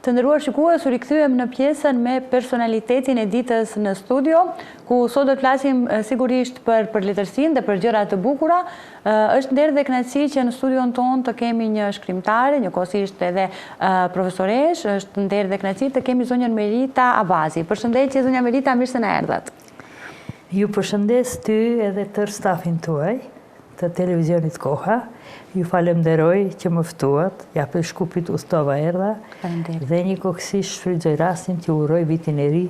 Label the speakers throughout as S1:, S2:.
S1: Të nderuar shikues, u rikthyem në pjesën me personalitetin e ditës në studio, ku sot do të flasim sigurisht për letërsinë dhe për gjëra të bukura. Është nder dhe kënaqësi që në studion tonë të kemi një shkrimtare, njëkohësisht edhe profesoresh. Është nder dhe kënaqësi të kemi zonjën Merita Abazi. Përshëndetje zonja Merita, mirë se na erdhat.
S2: Ju përshëndes ty edhe tërë stafin tuaj të televizionit Koha. Ju falemderoj që më ftuat, ja për Shkupit udhtova erdha dhe një kohësisht shfrytëzoj rastin që uroj vitin e ri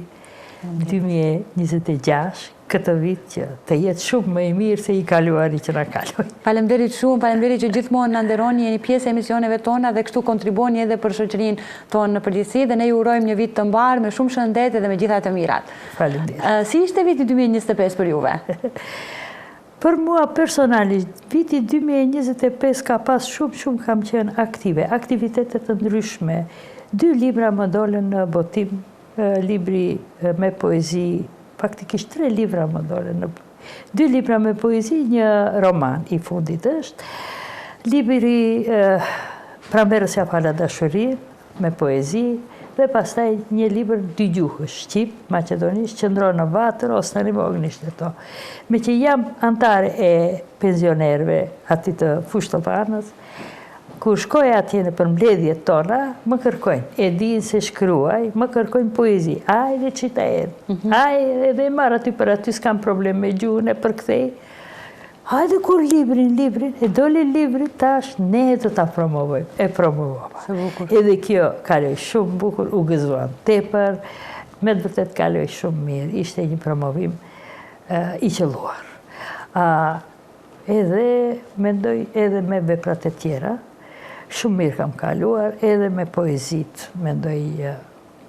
S2: 2026, këtë vit që të jetë shumë më i mirë se i kaluari që na kaloi.
S1: Faleminderit shumë, faleminderit që gjithmonë na nderoni, jeni pjesë e emisioneve tona dhe kështu kontribuoni edhe për shoqërinë tonë në përgjithësi dhe ne ju urojmë një vit të mbar me shumë shëndet dhe me gjitha të mirat.
S2: Faleminderit.
S1: Si ishte viti 2025 për juve?
S2: Për mua personalisht, viti 2025 ka pas shumë kam qenë aktive, aktivitetet të ndryshme. 2 libra më dolën në botim, libri me poezi, faktikisht 3 libra më dolën. 2 libra me poezi, një roman i fundit është. Libri Pranverës ja fala dashurin, me poezi, dhe pastaj një libër 2 gjuhësh, shqip, maqedonisht, qëndron në Vatër, ose tani vognisht e to. Me që jam antare e pensionerve ati të Fushtopanës, kur shkoj atje në përmbledhjet tona, më kërkojnë, e din se shkruaj, më kërkojnë poezi, ajde qita edhe, ajde edhe marr aty për aty, s'kam problem me gjuhën e përkthej. Hajde kur librin, e doli libri tash, ne do ta promovojmë, e promovova. Edhe kjo kaloi shumë bukur, u gëzuan tepër, me të vërtet kaloi shumë mirë, ishte një promovim i qelluar. Edhe mendoj edhe me veprat e tjera, shumë mirë kam kaluar, edhe me poezit, mendoj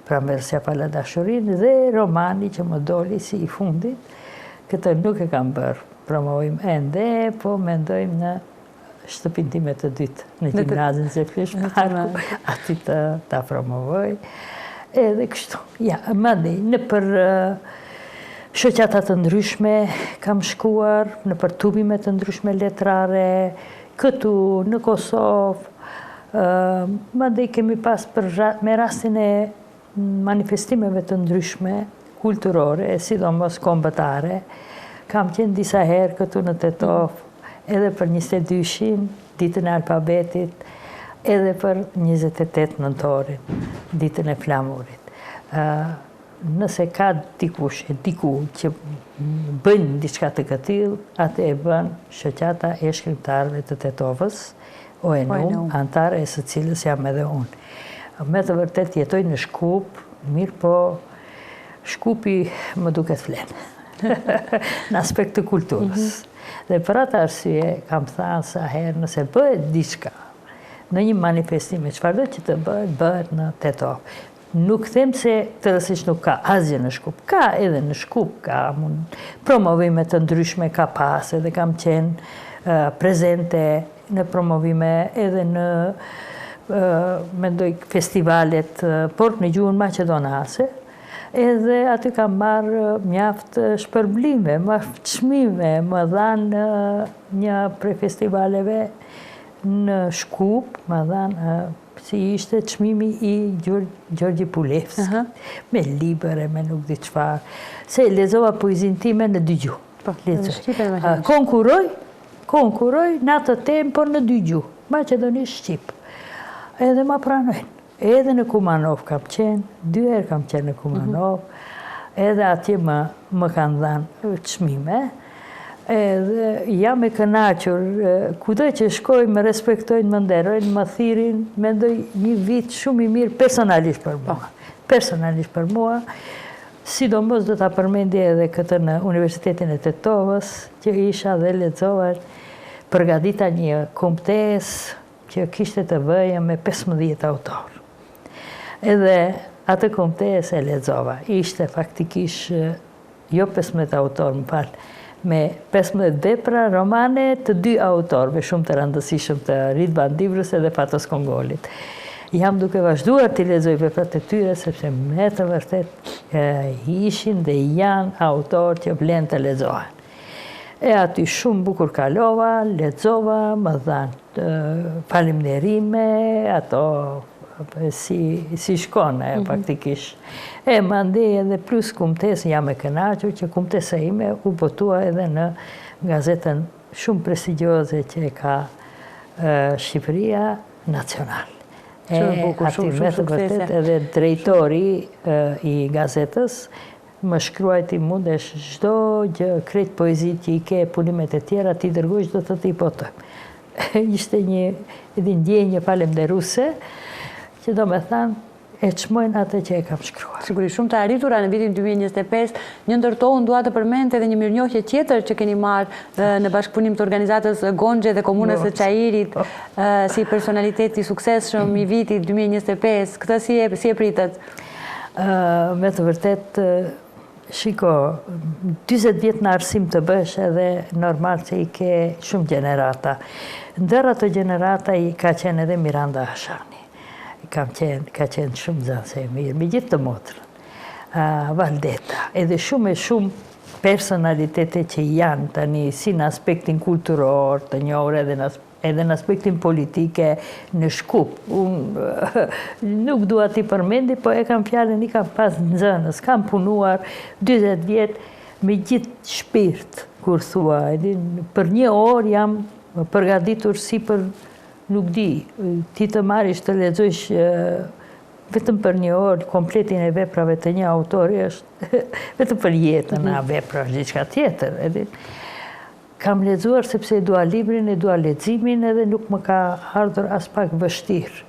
S2: Pranverës ja fala dashurin, dhe romani që më doli si i fundit, këtë nuk e kam bërë. Promovojmë ende, po mendojmë në shtëpinë time të dytë, në gjimnazin se flesh parku, ati ta promovoj. Edhe kështu, ja, madej, në për shoqata të ndryshme kam shkuar, në për tubimet të ndryshme letrare, këtu, në Kosovë, madej kemi pas me rastin e manifestimeve të ndryshme, kulturore, sidomos kombëtare. Kam qenë disa herë këtu në Tetov, edhe për 22-shin, ditën e alfabetit, edhe për 28 nëntorin, ditën e flamurit. Nëse ka dikush e diku që bëjnë diçka të këtill, atë e bën shoqata e shkrimtarëve të Tetovës, ONU, antare e së cilës jam edhe unë. Me të vërtet jetoj në Shkup, mirë po Shkupi më duket flenë. Në aspekt të kulturës. Dhe për atë arsye, kam thënë sa herë, nëse bëhet diçka në një manifestim, çfarëdo që të bëhet në Tetov. Nuk them se të rësisht nuk ka asgjë në Shkup. Ka edhe në Shkup, ka promovime të ndryshme, ka pas, edhe kam qenë prezente në promovime edhe në mendoj festivalet, por në gjuhën maqedonase. Edhe aty kam marrë mjaft shpërblime, mjaft çmime, më dhanë një prej festivaleve në Shkup, më dhanë si ishte çmimi i Gjorgji Pulevski, me libër e me nuk di çfarë, se lexova poezinë time në 2 gjuhë. Konkuroj në atë tempo, por në 2 gjuhë, maqedonisht shqip. Edhe ma pranojnë. Edhe në Kumanov kam qenë, 2 herë kam qenë në Kumanov, edhe atje më kanë dhanë çmime, edhe jam e kënaqur, kudo që shkoj më respektojnë, më nderojnë, më thirrin, mendoj një vit shumë i mirë personalisht për mua. Personalisht për mua, sidomos do ta përmendje edhe këtë në Universitetin e Tetovës, që isha dhe lexova, përgatita një kombëtesë që kishte të bëjë me 15 autor. Edhe atë kombëtesë e lexova. Ishte faktikisht jo 15 autor, më fal, me 15 vepra romane të 2 autorëve shumë të rëndësishëm të Ridvan Divrës dhe Fatos Kongolit. Jam duke vazhduar të lexoj veprat e tyre, sepse me të vërtet ishin dhe janë autor që vlen të lexohen. E aty shumë bukur kalova, lexova, më dhanë falimnderime, ato si shkon faktikisht. Mandej edhe plus kumtes, jam e kënaqur që kumtesa ime u botua edhe në gazetën shumë prestigjioze që ka Shqipëria Nacional. Ati me të vërtet edhe drejtori i gazetës më shkruajti mundesh çdo gjë, krejt poezit që i ke, punimet e tjera, ti dërgojsh do të t'i botojmë. Ishte një ndjenjë falemnderuese që do me thanë e çmojnë atë që e kam shkruar.
S1: Sigurisht, shumë të arritura në vitin 2025, një ndër to unë dua të përmend edhe një mirënjohje tjetër që keni marrë në bashkëpunim të organizatës Gonxhe dhe Komunës së Çajirit si personalitet i suksesshëm i vitit 2025. Këtë si e pritet?
S2: Me të vërtet, shiko, 40 vjet në arsim të bësh edhe normal që i ke shumë gjenerata. Ndër ato gjenerata i ka qenë edhe Miranda Hashani. Ka qenë shumë zanse e mirë, me gjithë të motrën. Valdeta, edhe shumë personalitete që janë tani si në aspektin kulturor, të njohur edhe në aspektin politike në Shkup. Unë nuk dua t'i përmendi, po e kam fjalën, i kam pas në zënës, kam punuar 20 vjetë me gjithë shpirt, kur thua. Për një orë jam përgatitur si për nuk di, ti të marrish të lexosh vetëm për një orë kompletin e veprave të një autori është vetëm për jetën e vepra është diçka tjetër. Kam lexuar sepse e dua librin, e dua leximin edhe nuk më ka ardhur as pak vështirë.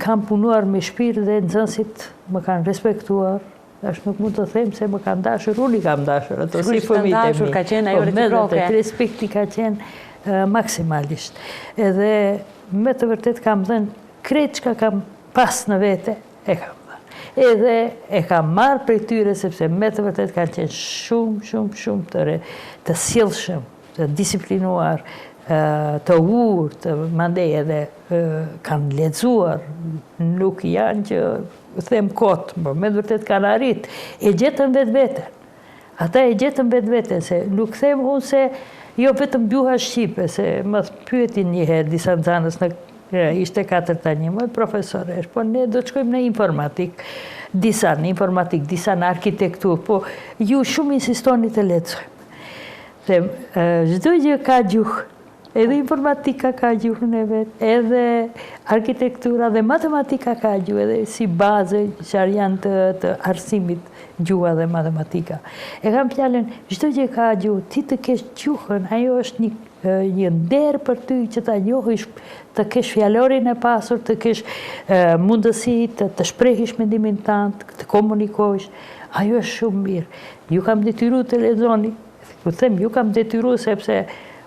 S2: Kam punuar me shpirt dhe nxënësit më kanë respektuar. Ashtë nuk mund të them se më kanë dashur, unë i kam dashur ato si fëmijët e mi.
S1: Ka qenë ajo reciproke.
S2: Respekti ka qenë maksimalisht. Edhe me të vërtet kam dhënë krejt çka kam pas në vete, e kam dhënë. Edhe e kam marrë prej tyre sepse me të vërtet kanë qenë shumë të sjellshëm, të disiplinuar, të urtë, mandej edhe kanë lexuar, nuk janë që them kot, me të vërtet kanë arrit, e gjetën vetveten. Ata e gjetën vetveten, se nuk them unë se jo vetëm gjuha shqipe, se më pyetin një herë disa nxënës ishte 4-1, më profesoresh, po ne do të shkojmë në informatik, disa në arkitektur, po ju shumë insistoni të lexojmë. Them, çdo gjë ka gjuhë, edhe informatika ka gjuhën e vet, edhe arkitektura dhe matematika ka gjuhë, edhe si bazë që janë të arsimit gjuha dhe matematika. E kam fjalën, çdo gjë ka gjuhë, ti të kesh gjuhën, ajo është një nder për ty që ta njohësh, të kesh fjalorin e pasur, të kesh mundësi të shprehish mendimin tënd, të komunikosh, ajo është shumë mirë. Ju kam detyruar të lexoni, ku them, ju kam detyruar sepse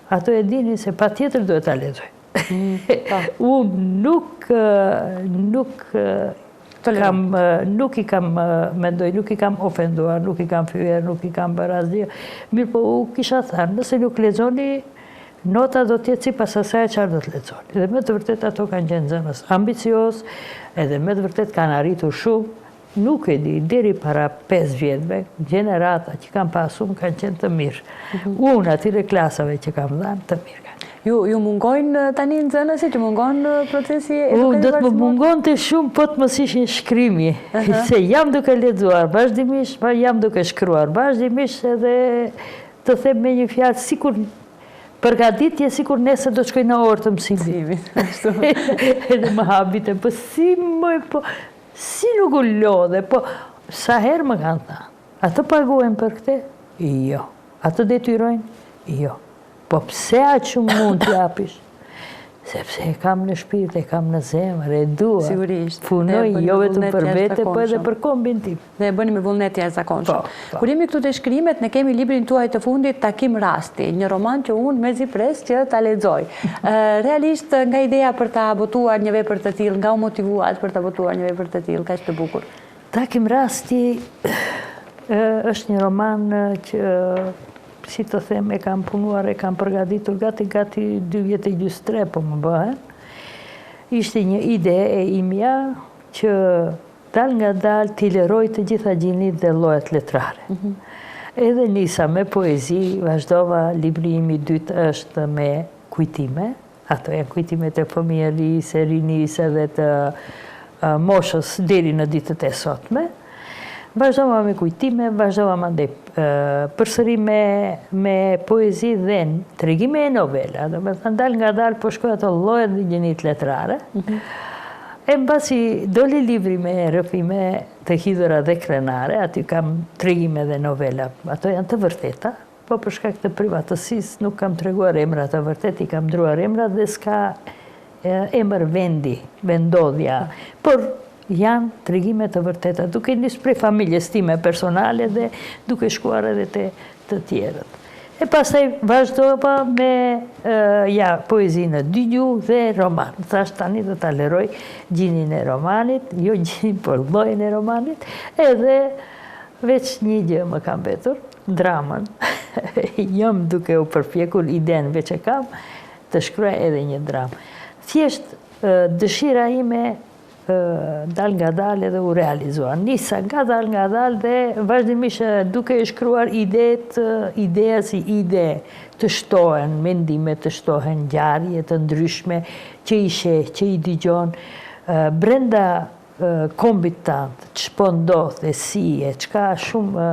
S2: ato e dini se pa tjetër duhet ta lexoj. Unë nuk i kam mendoj, nuk i kam ofenduar, nuk i kam fyer, nuk i kam bërë asgjë. Mirë po u kisha thënë, nëse nuk lexoni, nota do t'jetë sipas asaj çfarë do të lexoni. Dhe me të vërtet ato kanë qenë nxënës ambicios, edhe me të vërtet kanë arritur shumë. Nuk e di, deri para 5 vjetëve, gjenerata që kam pasur kanë qenë të mirë. Unë atyre klasave që kam dhënë të mirë kanë.
S1: Ju mungojnë tani nxënësit, ju mungon procesi edukativ?
S2: Do të më mungon të shumë, po të mos ishin shkrimi. Se jam duke lexuar vazhdimisht, jam duke shkruar vazhdimisht, edhe të them me një fjalë, sikur përgatitje, sikur nesër do të shkoj në orë të mësimit. Edhe më habite, po si nuk u lodhe, po sa herë më kanë thënë, atë paguajnë për këtë? Jo. Atë detyrojnë? Jo. Po pse aq shumë mund t'japish? Sepse e kam në shpirt, e kam në zemër, e dua.
S1: Sigurisht.
S2: Punoj jo vetëm për vete, po edhe për kombin tim.
S1: Dhe e bëni me vullnet jashtëzakonshëm. Kur jemi këtu te shkrimet, ne kemi librin tuaj të fundit, Takim Rasti, një roman që unë mezi pres që ta lexoj. Realisht nga ideja për ta botuar një vepër të tillë, nga u motivuat për ta botuar një vepër të tillë, kaq të bukur?
S2: Takim Rasti është një roman që, si të them, e kam punuar, e kam përgatitur gati 2 vjetë e gjysmë 3 po më bëhen. Ishte një ide e imja që dal nga dal t'i lëroj të gjitha gjinit dhe llojet letrare. Edhe nisa me poezi, vazhdova, libri im i dytë është me kujtime, ato janë kujtimet e fëmijërisë, rinisë edhe të moshës deri në ditët e sotme. Vazhdova me kujtime, vazhdova mandej përsëri me poezi dhe tregime e novela. Do me thënë dal nga dal po shkoj ato llojet dhe gjenit letrare. E mbasi doli libri me rrëfime të hidhura dhe krenare, aty kam tregime dhe novela. Ato janë të vërteta, po për shkak të privatësisë nuk kam treguar emra të vërtet, i kam ndruar emra dhe s'ka emër vendi, vendodhja. Por janë tregime të vërteta, duke nisë prej familjes time personale dhe duke shkuar edhe të tjerët. E pastaj vazhdova me poezi në dy gjuhë dhe roman. Thash tani do ta lëroj gjinin e romanit, jo gjinin, por llojin e romanit, edhe veç një gjë më kam mbetur, dramën. Jam duke u përpjekur, idenë veç e kam, të shkruaj edhe një dramë. Thjesht dëshira ime dal nga dal edhe u realizua. Nisa nga dal dhe vazhdimisht duke e shkruar ideja si ide të shtohen, mendime të shtohen, ngjarje të ndryshme që i sheh, që i dëgjon brenda kombit tant, ç'po ndodh e si e çka shumë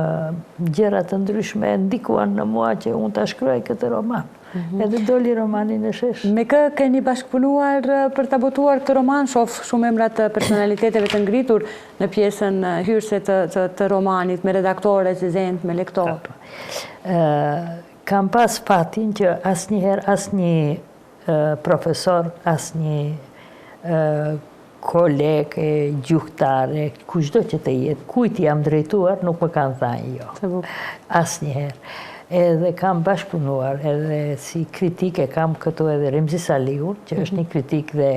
S2: gjëra të ndryshme ndikuan në mua që unë ta shkruaj këtë roman. Edhe doli romani në shesh. Me
S1: kë keni bashkëpunuar për ta botuar këtë roman? Shoh shumë emra të personaliteteve të ngritur në pjesën hyrëse të romanit, me redaktore, recenzent, me lektor.
S2: Kam pas fatin që asnjëherë asnjë profesor, asnjë kolege, gjuhëtare, kushdo që të jetë, kujt jam drejtuar, nuk më kanë thënë jo. Asnjëherë. Edhe kam bashkëpunuar, edhe si kritike kam këtu edhe Remzi Saliun, që është një kritik dhe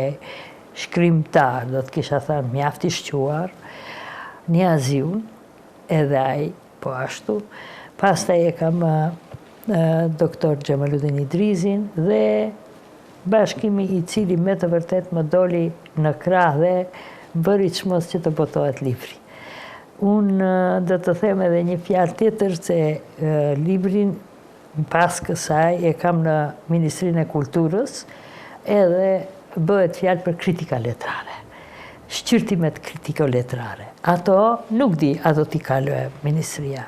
S2: shkrimtar, do të kisha thënë mjaft i shquar, Niaziun, edhe ai po ashtu. Pastaj e kam doktor Xhamaludin Idrizin dhe bashkimi i cili me të vërtet më doli në krah dhe bëri çmos që të botohet libri. Unë do të them edhe një fjalë tjetër se librin pas kësaj e kam në Ministrinë e Kulturës edhe bëhet fjalë për kritika letrare. Shqyrtimet kritiko-letrare. Ato nuk di, ato t'i kaloj Ministria.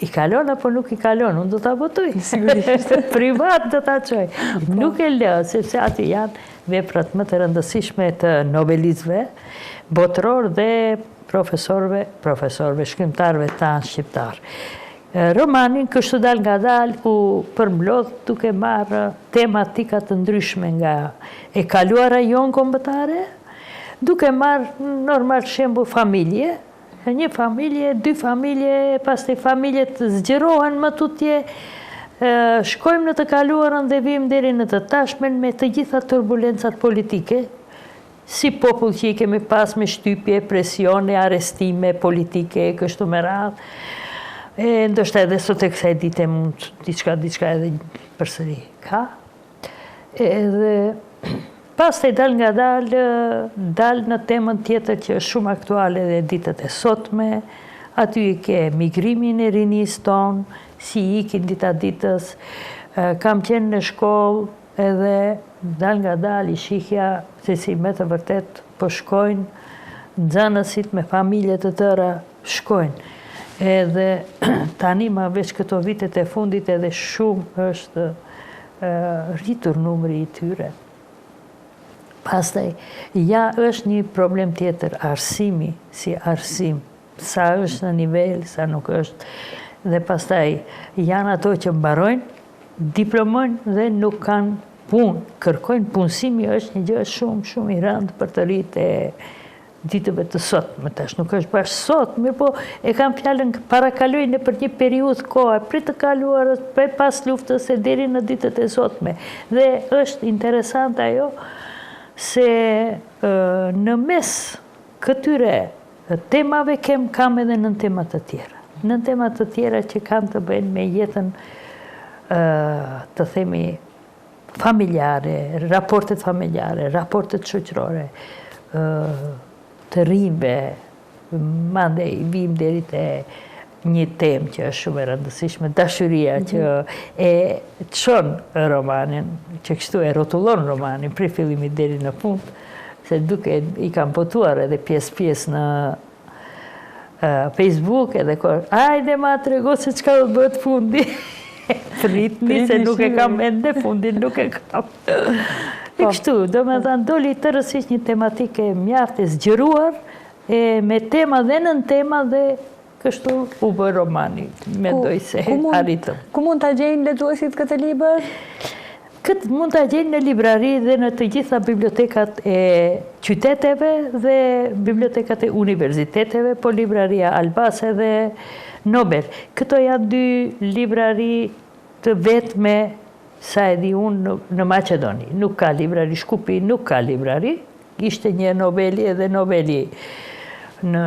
S2: I kalon apo nuk i kalon, unë do t'a botoj. Sigurisht. Privat do t'a qoj. Nuk e lë, sepse aty janë veprat më të rëndësishme të novelistëve, botëror dhe profesorve, shkrimtarve tanë shqiptar. Romanin kështu dal nga dal u përmblodh duke marrë tematika të ndryshme nga e kaluara jonë kombëtare, duke marrë normal shembull familje, një familje, dy familje, pastaj familjet zgjerohen më tutje, shkojmë në të kaluarën dhe vim deri në të tashmen me të gjitha turbulencat politike, si popull që i kemi pas me shtypje, presione, arestime politike, kështu me radhë. Ndoshta edhe sot e kësaj dite mund diçka edhe përsëri ka. Edhe pastaj dal nga dal në temën tjetër që është shumë aktuale dhe ditët e sotme. Aty i ke migrimin e rinisë tonë, si ikin dita ditës. Kam qenë në shkollë edhe dal nga dal i shihja se si me të vërtet po shkojnë nxënësit me familje të tëra shkojnë. Edhe tani ma veç këto vitet e fundit edhe shumë është rritur numri i tyre. Pastaj, ja është një problem tjetër, arsimi si arsim, sa është në nivel, sa nuk është. Dhe pastaj, janë ato që mbarojnë, diplomojnë dhe nuk kanë punë, kërkojnë punësimi është një gjë shumë i rëndë për të rritë ditëve të sotme, tash nuk është bashkë sot, mirë po e kam fjalën parakaloj në për një periudhë kohë, për të kaluar pas luftës e deri në ditët e sotme. Dhe është interesant ajo se në mes këtyre temave kam edhe në temat të tjera. Në temat të tjera që kanë të bëjnë me jetën të themi familjare, raportet familjare, raportet shoqërore, të rinjve, mandej vim deri te një temë që është shumë e rëndësishme, dashuria që e çon romanin, që kështu e rrotullon romanin prej fillimit deri në fund, se duke i kam botuar edhe pjesë në Facebook, edhe ajde ma trego se qka do të bëhet fundi. Pritni se nuk e kam ende, fundin nuk e kam. E kështu, do me thënë, doli të rësisht një tematike mjaft e zgjeruar, me tema dhe nën tema dhe kështu u bë romani, mendoj se arritëm.
S1: Ku mund të gjejnë lexuesit këtë libër?
S2: Këtë mund të gjejnë në librari dhe në të gjitha bibliotekat e qyteteve dhe bibliotekat e universiteteve, po libraria Albase dhe Nobel. Këto janë dy librari të vetme, sa e di unë, në Macedoni. Nuk ka librari Shkupi, nuk ka librari. Ishte një Nobeli edhe Nobeli në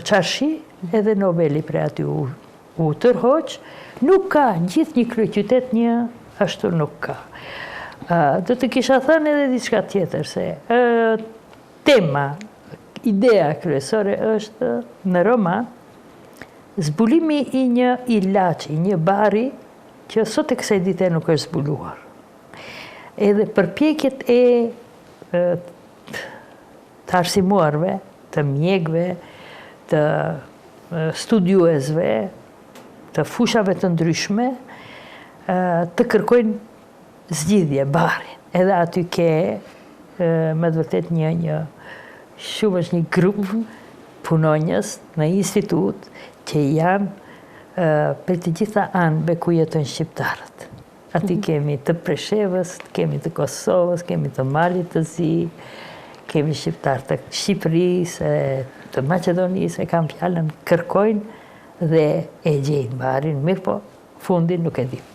S2: Qarshi, edhe Nobeli pre aty u tërhoq. Nuk ka, gjithë një kryeqytet një, ashtu nuk ka. Do të kisha thënë edhe diçka tjetër, se tema, idea kryesore është në roman, zbulimi i një ilaçi, një bari, që sot e kësaj dite nuk është zbuluar. Edhe përpjekjet e të arsimuarve, të mjekve, të studiuesve, të fushave të ndryshme, të kërkojnë zgjidhje, barin. Edhe aty ke, me të vërtet një shumë është një grup punonjës në institut që janë për të gjitha anëve ku jetojnë shqiptarët. Aty kemi të Preshevës, kemi të Kosovës, kemi të Malit të Zi, kemi shqiptarë të Shqipërisë, të Macedonisë, e kam fjallën, kërkojnë dhe e gjejnë barin, mirë po, fundin nuk e dim.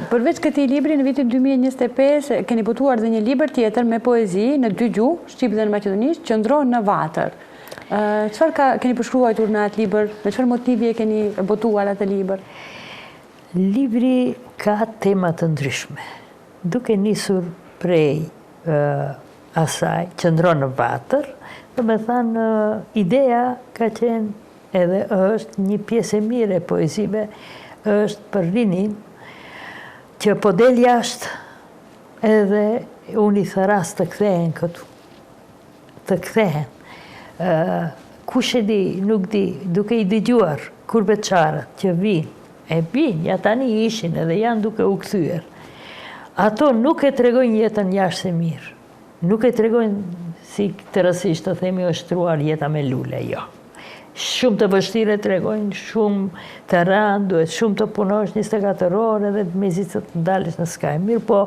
S1: Përveç këtij libri, në vitin 2025 keni botuar dhe një libër tjetër me poezi në 2 gjuhë, shqip dhe në maqedonisht, Qëndron në vatër. Çfarë keni përshkruar në atë libër? Me çfarë motivi e keni botuar atë libër?
S2: Libri ka tema të ndryshme. Duke nisur prej asaj, Qëndron në vatër, do me thënë, ideja ka qenë edhe është një pjesë e mire e poezive, është për rinin që po del jashtë edhe unë i thëras të kthehen këtu. Të kthehen. Kush e di, nuk di, duke i dëgjuar kur beqarët që vinë, e vinë, ja tani ishin edhe janë duke u kthyer. Ato nuk e tregojnë jetën jashtë se mirë. Nuk e tregojnë si të rësisht të themi është truar jeta me lule, jo. Shumë të vështire të regojnë, shumë të rënë, duhet shumë të punosh 24 orë edhe të mezit të ndalesh në skaj. Mirë po,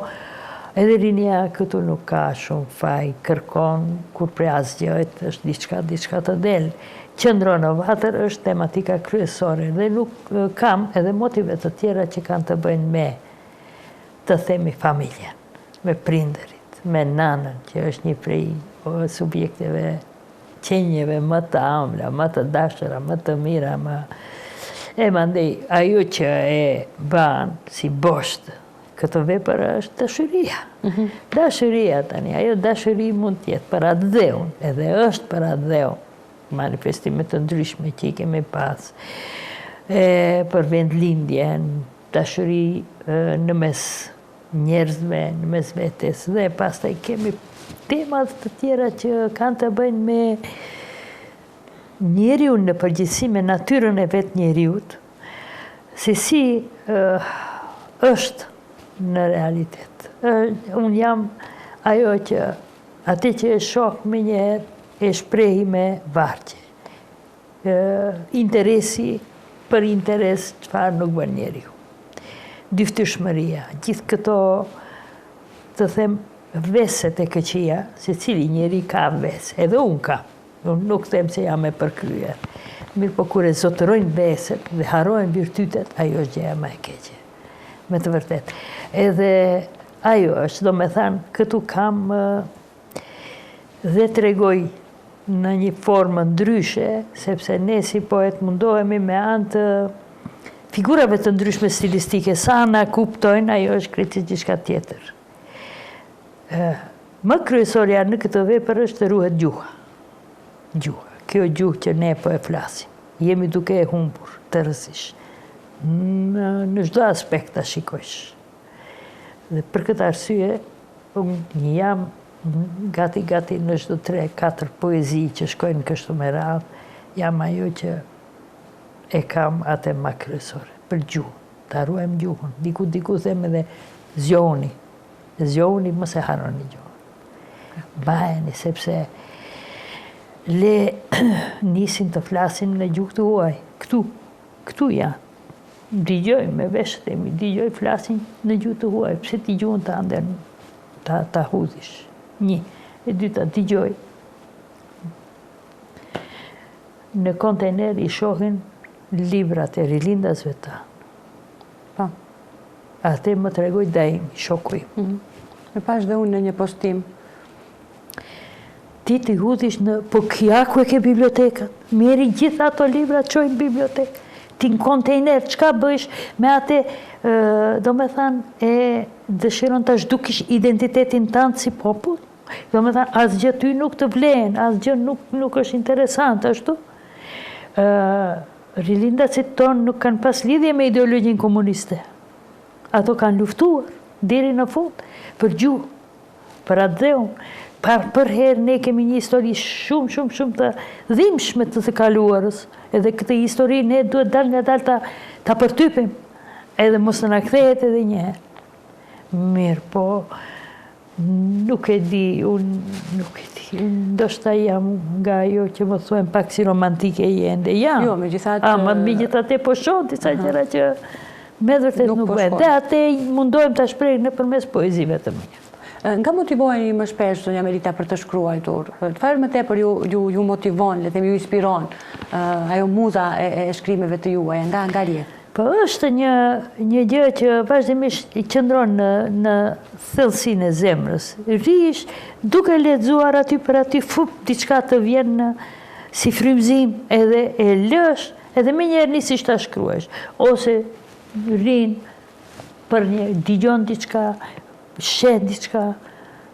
S2: edhe rinia këtu nuk ka shumë faj, kërkon, kur prej asgjët, është diçka të del. Qëndron në vatër është tematika kryesore dhe nuk kam edhe motive të tjera që kanë të bëjnë me të themi familjen, me prindërit, me nanën, që është një prej subjekteve qenjeve më të amla, më të dashura, më të mira, e mandej, ajo që e banë si boshtë, këtë vepër është dashuria. Dashuria tani, ajo dashuri mund tjetë për atë dheun, edhe është për atë dheun, manifestimet të ndryshme që i kemi pas, për vendlindjen, dashuri në mes njerëzve, në mes vetes, dhe pastaj kemi temat të tjera që kanë të bëjnë me njeriu në përgjithësi, me natyrën e vetë njeriut, se si është në realitet. Unë jam ajo që ati që e shok me njerë e shprehi me varqe. Interesi për interes çfarë nuk bën njeriu. Dyftëshmëria, gjithë këto të them veset e këqia, se cili njeri ka ves, edhe unë ka. Unë nuk them se jam e përkryer. Mirë po kur e zotërojnë veset dhe harojnë virtytet, ajo është gjëja më e keqe. Me të vërtet. Edhe ajo është, do me thanë, këtu kam dhe tregoj në një formë ndryshe, sepse ne si poet mundohemi me anë të figurave të ndryshme stilistike, sa na kuptojnë, ajo është kritikë diçka tjetër. Më kryesorja në këtë vepër është të ruhet gjuha. Gjuha. Kjo gjuhë që ne po e flasim. Jemi duke e humbur të rësish. Në çdo aspekt ta shikojsh. Dhe për këtë arsye, unë jam gati në çdo 3-4 poezi që shkojnë kështu me radhë, jam ajo që e kam atë më kryesore, për gjuhën, ta ruajmë gjuhën. Diku them edhe zgjoni mos e harroni gjuhën. Mbajeni, sepse le nisin të flasin në gjuhë të huaj, këtu janë. Digjoj me veshët e mi, digjoj flasin në gjuhë të huaj, pse ti gjuhën të andër ta hudhish. 1. E 2, digjoj. Në kontejner i shohin librat e rilindasve tanë.
S1: Po.
S2: Ate më tregoj daim, shokuj.
S1: Me pash dhe unë në një postim.
S2: Ti t'i hudhish në... Po kja ku e ke bibliotekat? Meri gjitha ato libra qojnë bibliotekë. Ti në kontejner, qka bësh me ate, do me thanë, e dëshiron të zhdukish identitetin tanë si popull? Do me thanë, asgjë ty nuk të vlen, asgjë nuk është interesant, ashtu? Rilindacit tonë nuk kanë pas lidhje me ideologjin komuniste. Ato kanë luftuar, deri në fund, për gjuhë, për atë dheun. Për herë ne kemi një histori shumë të dhimbshme të të kaluarës, edhe këtë histori ne duhet dal nga dal ta përtypim, edhe mos në kthehet edhe një herë. Mirë, po, nuk e di, ndoshta jam nga ajo që më thuen pak si romantike jende, jam.
S1: Jo, me
S2: gjithatë po shoh disa gjëra që me vërtet nuk bëhet. Dhe atë mundohem ta shpreh nëpërmes poezive të mia.
S1: Nga motivojnë më shpesh, zonja Melita, për të shkruajtur? Çfarë më tepër ju motivon, le të themi ju inspiron ajo muza e shkrimeve të juaja, nga rjetë?
S2: Po është një gjë që vazhdimisht i qëndron në thellësinë e zemrës. Rish, duke lexuar aty për aty, diçka të vjen si frymëzim, edhe e lësh, edhe më njëherë nisish ta shkruash. Ose rin për digjon diçka, shet diçka,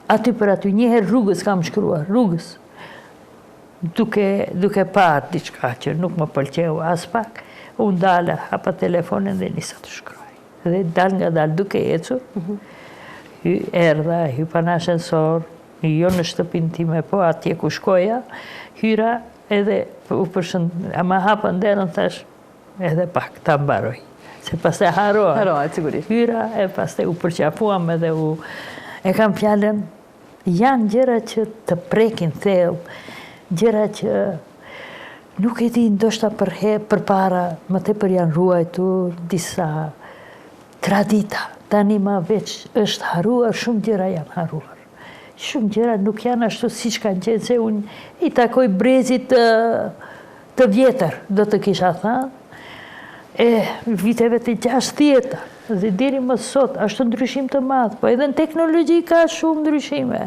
S2: aty për aty. Njëherë rrugës kam shkruar, rrugës. Duke parë diçka që nuk më pëlqeu as pak, unë dala, hapa telefonin dhe nisa të shkruaj. Dhe dal nga dal duke ecur, erdha, hypa në ashensor, jo në shtëpinë time, po atje ku shkoja, hyra edhe u ama hapa nderën thash, edhe pak ta mbaroj. Se pas të haroa.
S1: Haroa, sigurisht.
S2: Hyra, e pas të u përqafuam edhe e kam fjallën, janë gjëra që të prekin thellë, gjëra që nuk e di ndoshta për para, më tepër janë ruajtur disa tradita. Tani ma veç është haruar, shumë gjëra janë haruar. Shumë gjëra nuk janë ashtu si që kanë qenë, se unë i takoj brezit të vjetër, do të kisha thënë, viteve të 60, dhe deri më sot, ashtu ndryshim të madhë, po edhe në teknologji ka shumë ndryshime.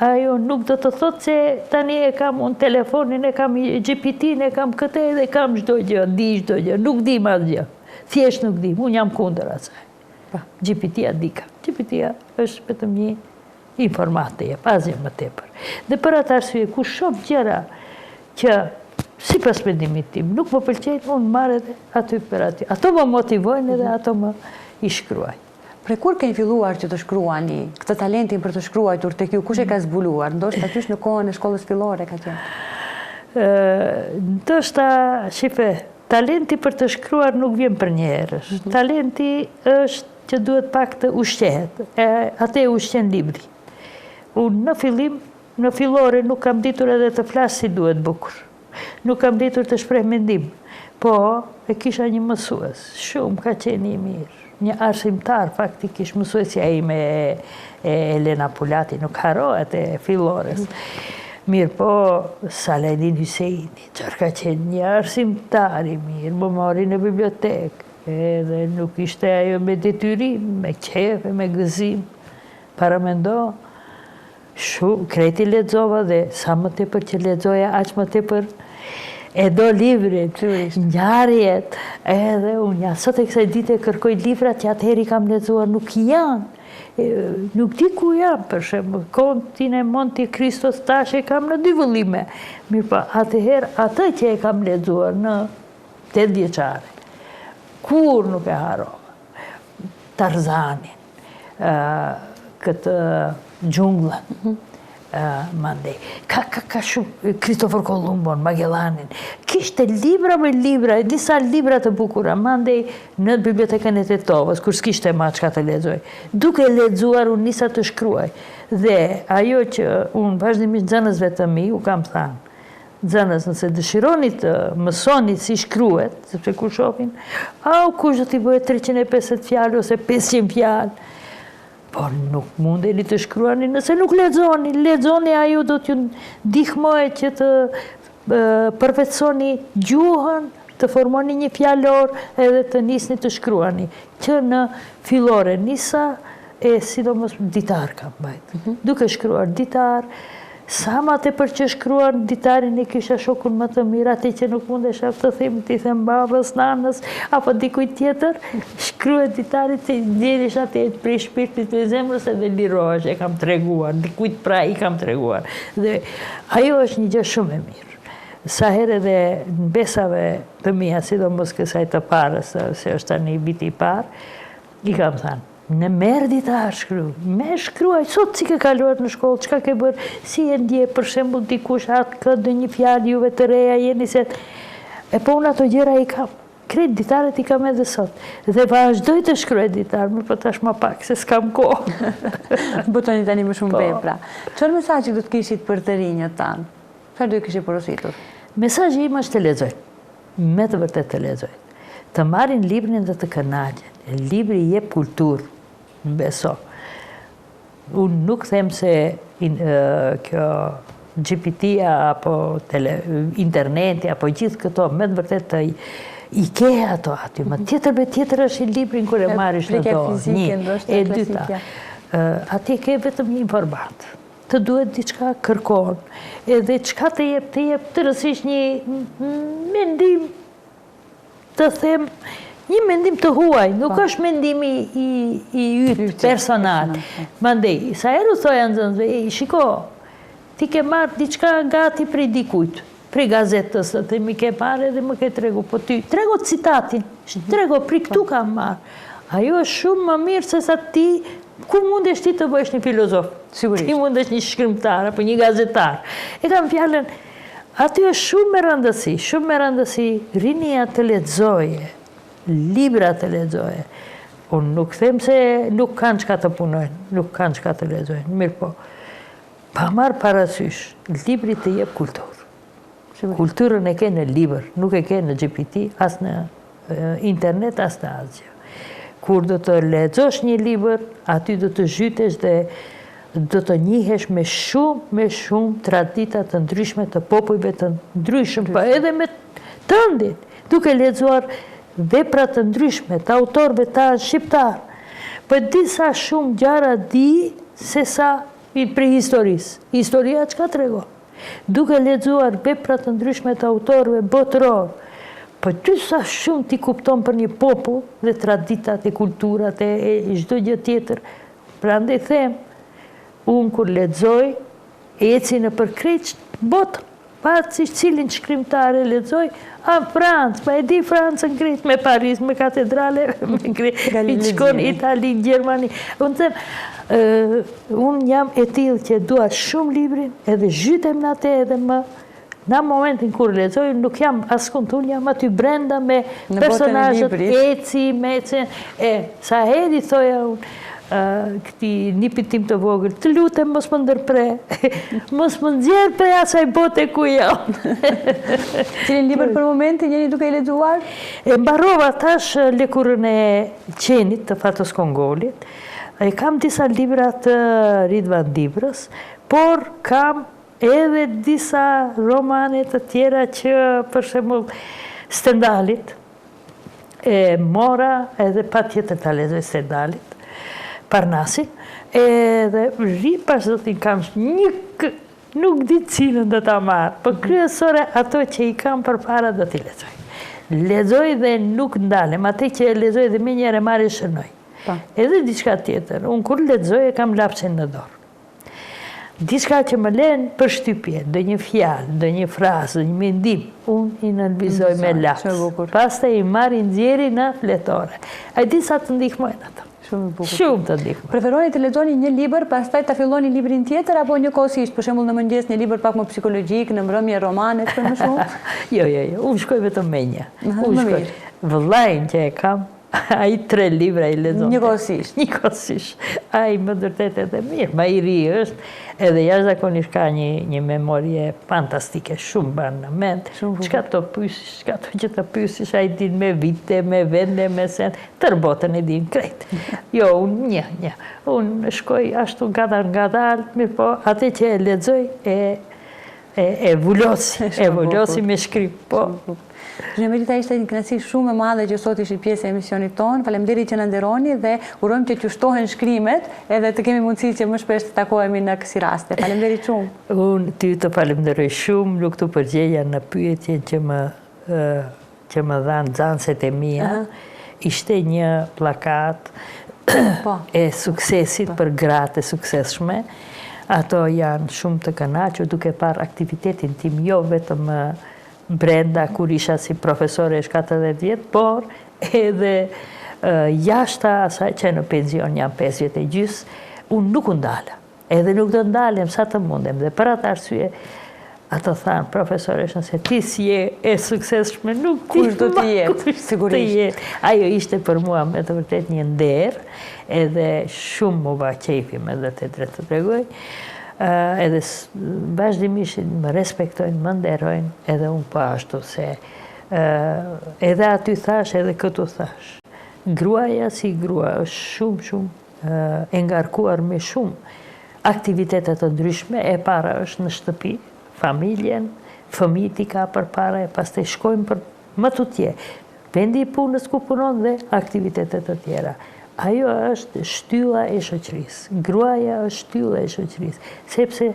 S2: Ajo nuk do të thotë se tani e kam unë telefonin, e kam GPT-n, e kam këtë edhe kam çdo gjë, di çdo gjë, nuk di ma gjë. Thjesht nuk di, unë jam kundër asaj. GPT-a dika. GPT-a është vetëm një informatë, asgjë më tepër. Dhe për atë arsye, ku shoh gjëra që sipas mendimit tim nuk më pëlqejnë, unë marr edhe aty për aty. Ato më motivojnë edhe ato më i shkruaj.
S1: Pre kur keni filluar që të shkruani, këtë talentin për të shkruajtur tek ju, kush e ka zbuluar? Ndoshta qysh në kohën e shkollës fillore ka qenë?
S2: Ndoshta, shife, talenti për të shkruar nuk vjen për një herësh. Talenti është që duhet pak të ushqehet. Atë e ushqen libri. Unë në fillim, në fillore nuk kam ditur edhe të flas si duhet bukur. Nuk kam ditur të shpreh mendim. Po, e kisha një mësues. Shumë ka qenë i mirë. Një arsimtar, faktikisht mësuesja ime e Elena Pulati, nuk harohet e fillores. Mirë po, Saladin Hyseini, qërë ka qenë një arsimtar i mirë, më mori në bibliotekë, edhe nuk ishte ajo me detyrim, me qefe, me gëzim, para mendo, shumë, kreti lexova dhe sa më tepër që lexoja, aq më tepër e do librit, ngjarjet, edhe unë sot e kësaj dite kërkoj librat që atëheri kam lexuar, nuk janë. Nuk di ku janë, për shembull, Kontin e Monte Kristos tash e kam në 2 vëllime. Mirë pa, atëherë atë që e kam lexuar në 8 vjeçare, kur nuk e harova. Tarzanin, këtë gjunglën. Mandej. Ka shumë Kristofor Kolumbon, Magellanin. Kishte libra me libra, disa libra të bukura. Mandej në bibliotekën e Tetovës, kur s'kishte ma çka të lexoj. Duke lexuar unë nisa të shkruaj. Dhe ajo që unë vazhdimisht nxënësve të mi, u kam thënë, nxënës nëse dëshironi të mësoni si shkruhet, sepse kur shohin, kush do t'i bëhet 350 fjalë ose 500 fjalë. Por nuk mundeni të shkruani nëse nuk lexoni. Lexoni, ajo do t'ju ndihmojë që të përvetësoni gjuhën, të formoni një fjalor edhe të nisni të shkruani. Që në fillore nisa e sidomos ditar kam bajt. Duke shkruar ditar, sa ma të për që shkruar ditarin e kisha shokun më të mirë, ati që nuk mundesha të them, t'i them babës, nanës, apo dikuj tjetër, shkruet ditarit që djerish atë e prej shpirtit të zemrës edhe lirohesh, e kam treguar, dikujt pra i kam treguar. Dhe ajo është një gjë shumë e mirë. Sa herë edhe në besave të mia, sidomos kësaj të parës, se është tani viti i parë, i kam thënë, në merë ditar me shkruaj, sot si ke kaluar në shkollë, qka ke bërë, si e ndje, për shembull dikush atë këtë një fjalë juve të reja, jeni se... E po unë ato gjëra i kam, kretë ditaret i kam edhe sot, dhe vazhdoj të shkruaj ditar, më për tash ma pak, se s'kam kohë.
S1: Butoni tani më shumë vepra. Çfarë mesazhi do të kishit për të rinjët tanë? Çfarë do i kishit porositur?
S2: Mesazhi im është të lexojnë, me të vërtet të lexojnë. Të marrin librin dhe të kënaqen. Libri jep kulturë, beso. Unë nuk them se kjo GPT-a apo interneti apo gjithë këto, me të vërtet të i ke ato aty, ma tjetër është i librin kër e marish në do. E dyta, ati ke vetëm një informat. Të duhet diçka kërkon, edhe çka të jep të rësish një mendim, të them, një mendim të huaj, nuk është mendimi i ytë personal. Mandej, sa eru thoja nxënësve, shiko, ti ke marrë diçka gati prej dikujt, prej gazetës, të mi ke marrë edhe më ke tregu, po ty, trego citatin, trego, prej këtu kam marrë. Ajo është shumë më mirë se sa ti, ku mundesh ti të bësh një filozof? Sigurisht. Ti mundesh një shkrimtar, apo një gazetar. E kam fjallën, aty është shumë me rëndësi, rinia të lexoje, libra të lexoje. Unë nuk them se nuk kanë çka të punojnë, nuk kanë çka të lexojnë, mirë po, pa marrë parasysh, libri të jep kulturë. Kulturën e ke në libër, nuk e ke në GPT, as në internet, as në asgjë. Kur do të lexosh një libër, aty do të zhytesh dhe do të njihesh me shumë tradita të ndryshme të popujve të ndryshëm, pa edhe me tëndit, duke lexuar vepra të ndryshme të autorëve tanë shqiptar. Për disa shumë gjara di se sa prej historisë. Historia çka tregon? Duke lexuar vepra të ndryshme të autorëve botëror, për disa shumë ti kupton për një popull dhe traditat e kulturat e çdo gjë tjetër. Prandaj them, unë kur lexoj, eci në përkrejt botë, patë cilin shkrimtare lexoj, Francë, pa e di Francën krejt, me Paris, me katedrale, me krejt, shkon Itali, Gjermani. Unë them, unë jam e tillë që dua shumë librin, edhe zhytem në atë edhe më, në momentin kur lexoj, nuk jam askund, unë jam aty brenda me personazhet, eci, me ecen, sa heri thoja unë, këti nipit tim të vogël, të lutem mos më ndërpre, mos më nxjerr prej asaj bote ku jam.
S1: Cilin libër për momentin jeni duke i lexuar?
S2: E mbarova tash Lëkurën e qenit të Fatos Kongolit. Kam disa libra të Ridvan Dibrës, por kam edhe disa romane të tjera që, për shembull, Stendalit, e mora edhe patjetër ta lexoj Stendalit, Parnasin, edhe pas zotin kam nuk di cilën do ta marr, por kryesore ato që i kam përpara do t'i lexoj. Lexoj dhe nuk ndalem, atë që e lexoj dhe menjëherë marr e shënoj. Edhe diçka tjetër, unë kur lexoj e kam lapsin në dorë. Diçka që më lën për shtypje, do një fjalë, do një frazë, do një mendim, unë i nënvizoj me laps. Pastaj i marr i nxjerri në fletore. Ai di sa të ndihmojnë ato.
S1: Shumë e bukur.
S2: Shumë të ndihmon.
S1: Preferoni të lexoni një libër, pastaj ta filloni librin tjetër apo njëkohësisht, për shembull në mëngjes një libër pak më psikologjik, në mbrëmje romane, për më shumë?
S2: Jo, unë shkoj vetëm me një.
S1: Më
S2: Unë shkoj.
S1: mirë.
S2: Vëllain që e kam, ai 3 libra i lexon.
S1: Njëkohësisht.
S2: Njëkohësisht. Ai më vërtet edhe mirë, ma i ri është, edhe jashtëzakonisht ka një memorie fantastike, shumë banë në mend. Çka të pyesish, çka të që të pyesish, ai din me vite, me vende, me sen, tër botën e din krejt. Jo, unë një. Unë shkoj ashtu ngadal, mirë po, atë që e lexoj e vullosi me shkrim, po.
S1: Zhëmerita, ishte një kënaqësi shumë e madhe që sot ishi pjesë e emisionit tonë. Faleminderit që na nderoni dhe urojmë që qështohen shkrimet edhe të kemi mundësi që më shpesh të takohemi në kësi raste. Faleminderit shumë.
S2: Unë ty të falemnderoj shumë, nuk të përgjeja në pyetjen që më dhanë nxënësit e mia. Ishte një plakat e suksesit për gratë e suksesshme. Ato janë shumë të kënaqur duke parë aktivitetin tim, jo vetëm brenda kur isha si profesore 40 vjetë, por edhe jashta asaj që në penzion jam 5 vjetë e gjysë, unë nuk ndala. Edhe nuk do ndalem sa të mundem. Dhe për atë arsye, ato thanë profesoreshën se ti si e suksesshme, nuk ti
S1: kush do të jetë, sigurisht.
S2: Ajo ishte për mua me të vërtet një nder, edhe shumë më ba qejfi me dhe të drejtë të tregoj. Edhe vazhdimisht më respektojnë, më nderojnë, edhe unë po ashtu se edhe aty thash, edhe këtu thash. Gruaja si grua është shumë e ngarkuar me shumë aktivitetet të ndryshme, e para është në shtëpi, familjen, fëmijët i ka për para, e pastaj shkojmë për më tutje. Vendi i punës ku punon dhe aktivitetet të tjera. Ajo është shtylla e shoqërisë. Gruaja është shtylla e shoqërisë. Sepse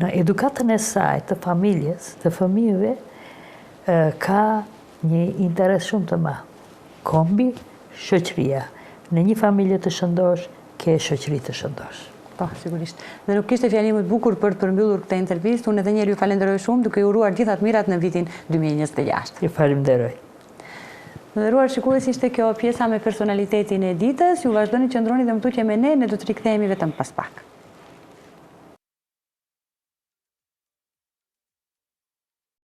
S2: në edukatën e saj të familjes, të fëmijëve, ka një interes shumë të madh. Kombi, shoqëria. Në një familje të shëndosh, ke shoqëri të shëndosh.
S1: Po, sigurisht. Dhe nuk kishte fjalimet bukur për të përmbyllur këtë intervistë. Unë edhe njëherë ju falenderoj shumë duke ju uruar gjithat mirat në vitin 2026.
S2: Ju falenderoj.
S1: Në nderuar shikues, ishte kjo pjesa me personalitetin e ditës. Ju vazhdoni që ndroni dhe më tutje me ne do të rikthehemi vetëm pas pak.